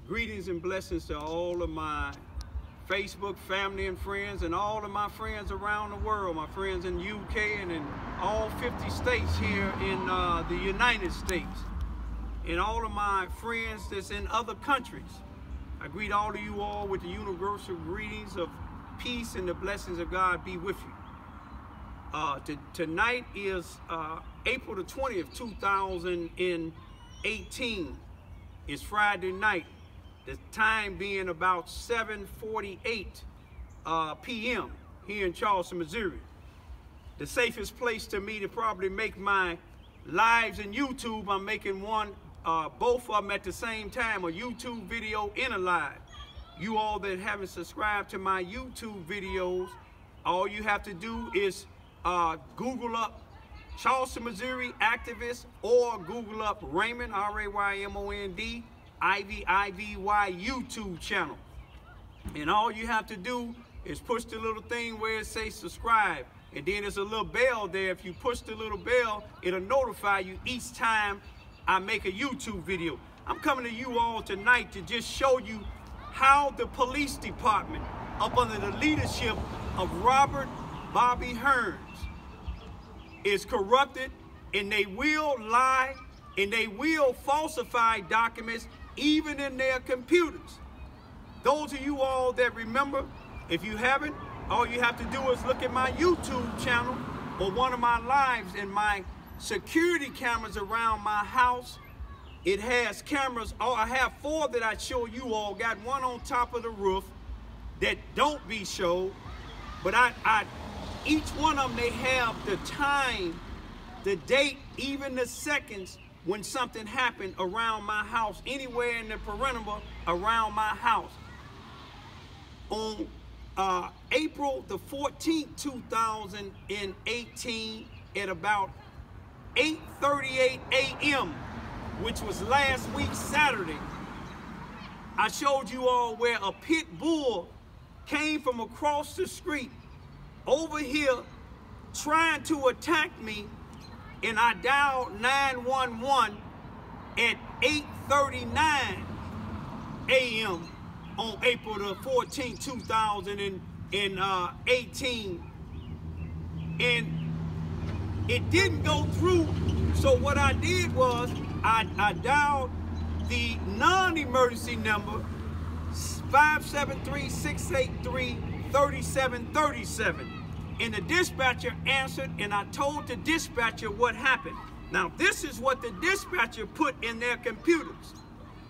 Greetings and blessings to all of my Facebook family and friends, and all of my friends around the world, my friends in the UK and in all 50 states here in the United States, and all of my friends that's in other countries. I greet all of you all with the universal greetings of peace and the blessings of God be with you. Tonight is April the 20th, 2018. It's Friday night. The time being about 7:48 p.m. here in Charleston, Missouri. The safest place to me to probably make my lives in YouTube. I'm making one, both of them at the same time, a YouTube video and a live. You all that haven't subscribed to my YouTube videos, all you have to do is Google up Charleston, Missouri activist, or Google up Raymond, R-A-Y-M-O-N-D, I-V-I-V-Y YouTube channel. And all you have to do is push the little thing where it says subscribe. And then there's a little bell there. If you push the little bell, it'll notify you each time I make a YouTube video. I'm coming to you all tonight to just show you how the police department, up under the leadership of Robert Bobby Hearns, is corrupted, and they will lie and they will falsify documents even in their computers. Those of you all that remember, if you haven't, all you have to do is look at my YouTube channel or one of my lives, and my security cameras around my house. It has cameras. Oh, I have 4 that I show you all. Got one on top of the roof that don't be showed, but each one of them, they have the time, the date, even the seconds when something happened around my house, anywhere in the perimeter around my house. On April the 14th, 2018, at about 8:38 a.m., which was last week Saturday, I showed you all where a pit bull came from across the street over here trying to attack me, and I dialed 911 at 8:39 a.m. on April the 14th, 2018, and it didn't go through. So what I did was I dialed the non-emergency number 573-683-3737, and the dispatcher answered, and I told the dispatcher what happened. Now this is what the dispatcher put in their computers.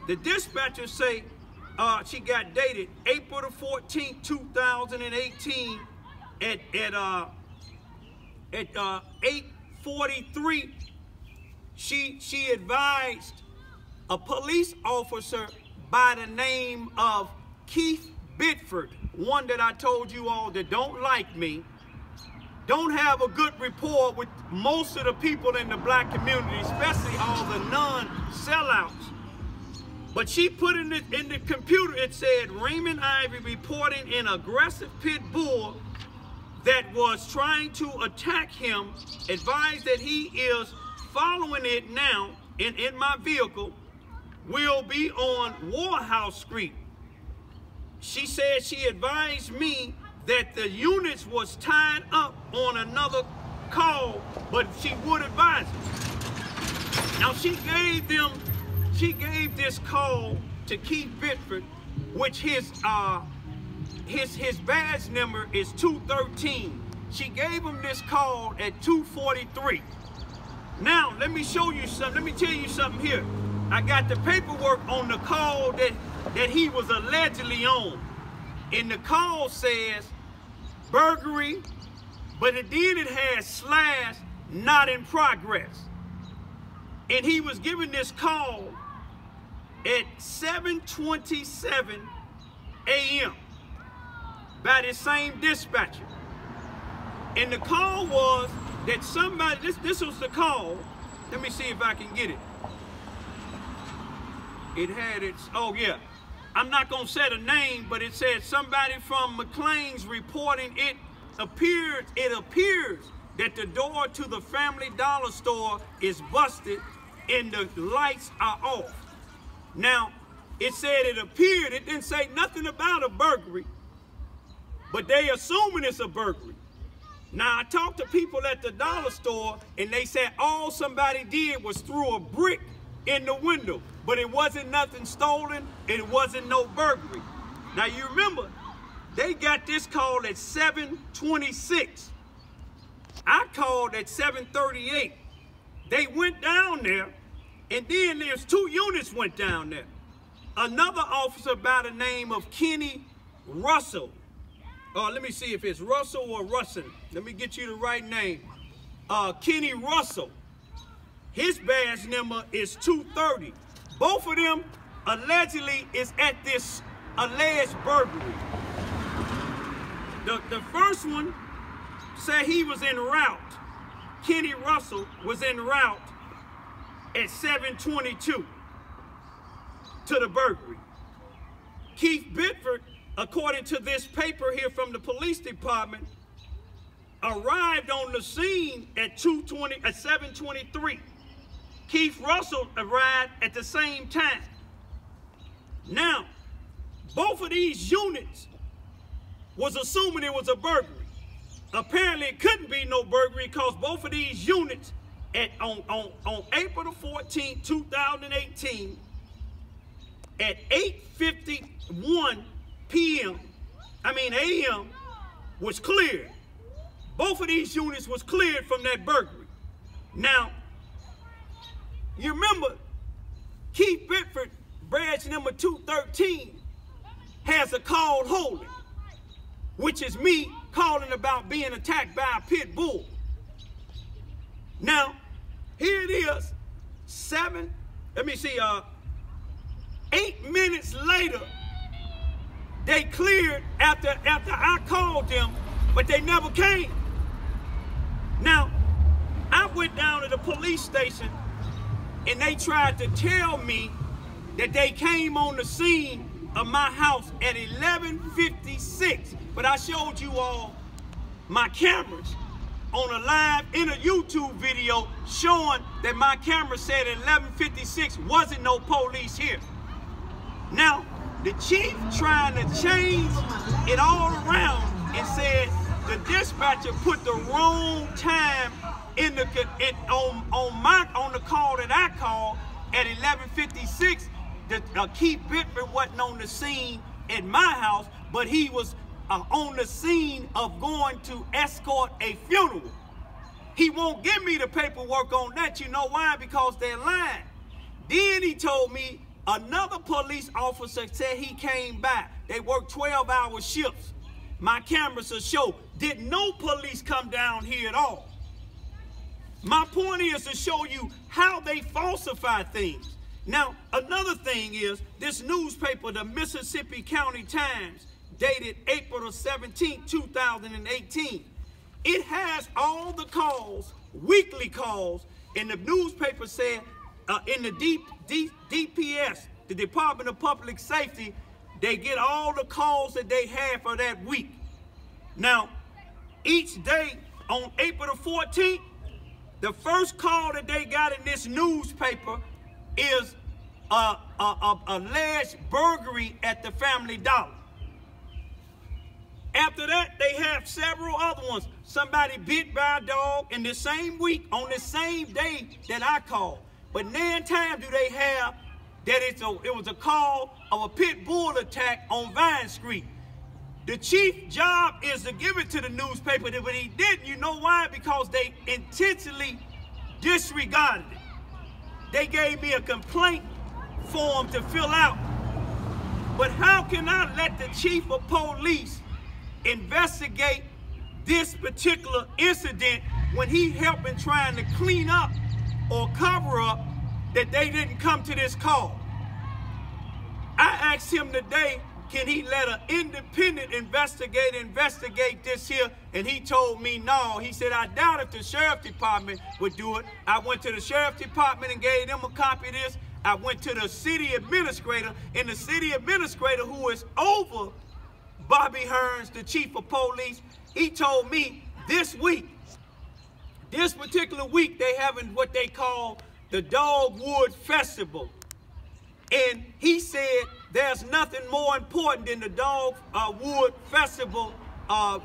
The dispatcher say she got dated April the 14th, 2018 at 8:43. She advised a police officer by the name of Keith Bitford, one that I told you all that don't like me, don't have a good rapport with most of the people in the black community, especially all the non-sellouts. But she put in the computer, it said Raymond Ivy reporting an aggressive pit bull that was trying to attack him, advised that he is following it now in my vehicle, will be on Warhouse Street. She said she advised me that the units was tied up on another call, but she would advise it. Now she gave this call to Keith Bitford, which his badge number is 213. She gave him this call at 2:43. Now let me show you something. Let me tell you something here. I got the paperwork on the call that he was allegedly on, and the call says burglary, but it has / not in progress. And he was given this call at 7:27 a.m. by the same dispatcher. And the call was that somebody, this was the call. Let me see if I can get it. It had its, oh yeah. I'm not gonna say the name, but it said somebody from McLean's reporting it appears that the door to the Family Dollar store is busted and the lights are off. Now, It said it appeared. It didn't say nothing about a burglary, but they assuming it's a burglary. Now, I talked to people at the dollar store, and they said all somebody did was threw a brick in the window, but it wasn't nothing stolen, and it wasn't no burglary. Now, you remember, they got this call at 7:26. I called at 7:38. They went down there, and then there's 2 units went down there. Another officer by the name of Kenny Russell. Let me see if it's Russell or Russin. Let me get you the right name. Kenny Russell. His badge number is 230. Both of them allegedly is at this alleged burglary. The first one said he was en route. Kenny Russell was en route at 7:22 to the burglary. Keith Bittford, according to this paper here from the police department, arrived on the scene at 7:23. Keith Russell arrived at the same time. Now, both of these units was assuming it was a burglary. Apparently, it couldn't be no burglary because both of these units on April the 14th, 2018, at 8:51 a.m. was cleared. Both of these units was cleared from that burglary. Now, you remember, Keith Bittford, badge number 213, has a call holding, which is me calling about being attacked by a pit bull. Now, here it is, 8 minutes later, they cleared after I called them, but they never came. Now, I went down to the police station and they tried to tell me that they came on the scene of my house at 11:56, but I showed you all my cameras on a live in a YouTube video showing that my camera said at 11:56 wasn't no police here. Now, the chief trying to change it all around and said the dispatcher put the wrong time on the call that I called at 11:56. Keith Bittford wasn't on the scene at my house, but he was on the scene of going to escort a funeral. He won't give me the paperwork on that. You know why? Because they're lying. Then he told me another police officer said he came by. They worked 12-hour shifts. My cameras will show, did no police come down here at all? My point is to show you how they falsify things. Now, another thing is this newspaper, the Mississippi County Times, dated April 17, 2018. It has all the calls, weekly calls, and the newspaper said in the DPS, the Department of Public Safety, they get all the calls that they have for that week. Now, each day on April the 14th, the first call that they got in this newspaper is alleged burglary at the Family Dollar. After that, they have several other ones. Somebody bit by a dog in the same week, on the same day that I called. But 9 times do they have that it was a call of a pit bull attack on Vine Street. The chief's job is to give it to the newspaper, but he didn't. You know why? Because they intentionally disregarded it. They gave me a complaint form to fill out. But how can I let the chief of police investigate this particular incident when he helping trying to clean up or cover up that they didn't come to this call? I asked him today, can he let an independent investigator investigate this here? And he told me no. He said, I doubt if the sheriff department would do it. I went to the sheriff department and gave them a copy of this. I went to the city administrator, and the city administrator, who is over Bobby Hearns, the chief of police, he told me this particular week, they having what they call the Dogwood Festival. And He said there's nothing more important than the Dogwood Festival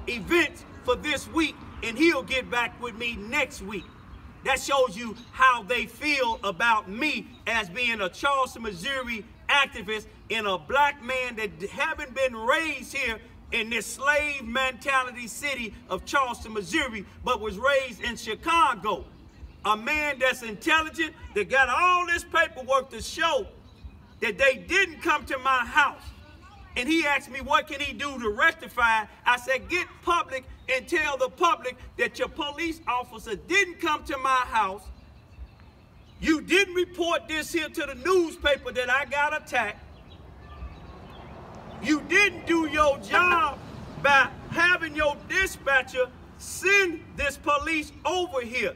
events for this week, and he'll get back with me next week. That shows you how they feel about me as being a Charleston, Missouri activist and a black man that haven't been raised here in this slave mentality city of Charleston, Missouri, but was raised in Chicago. A man that's intelligent, that got all this paperwork to show that they didn't come to my house. And he asked me, what can he do to rectify? I said, get public and tell the public that your police officer didn't come to my house. You didn't report this here to the newspaper that I got attacked. You didn't do your job by having your dispatcher send this police over here.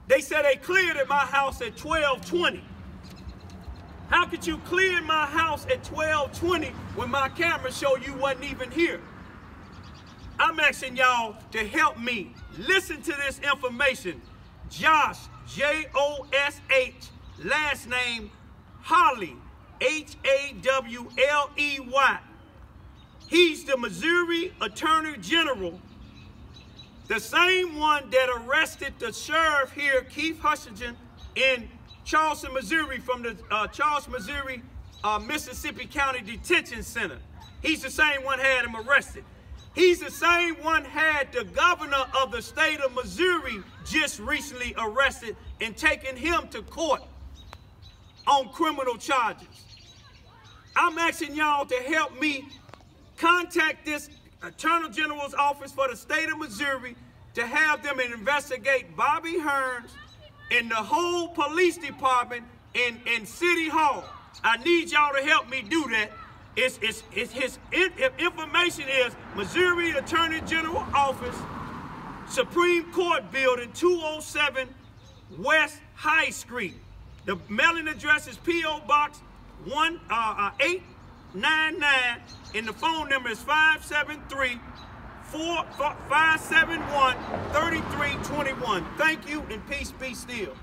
They said they cleared at my house at 12:20. How could you clear my house at 12:20 when my camera showed you wasn't even here? I'm asking y'all to help me listen to this information. Josh, J-O-S-H, last name Hawley, H-A-W-L-E-Y. He's the Missouri Attorney General, the same one that arrested the sheriff here, Keith Hutchinson, in Charleston, Missouri, from the Charleston, Missouri, Mississippi County Detention Center. He's the same one had him arrested. He's the same one had the governor of the state of Missouri just recently arrested and taken him to court on criminal charges. I'm asking y'all to help me contact this Attorney General's office for the state of Missouri to have them investigate Bobby Hearns and the whole police department and City Hall. I need y'all to help me do that. His information is Missouri Attorney General Office, Supreme Court Building, 207 West High Street. The mailing address is P.O. Box 899, and the phone number is 573-571-3321. Thank you, and peace be still.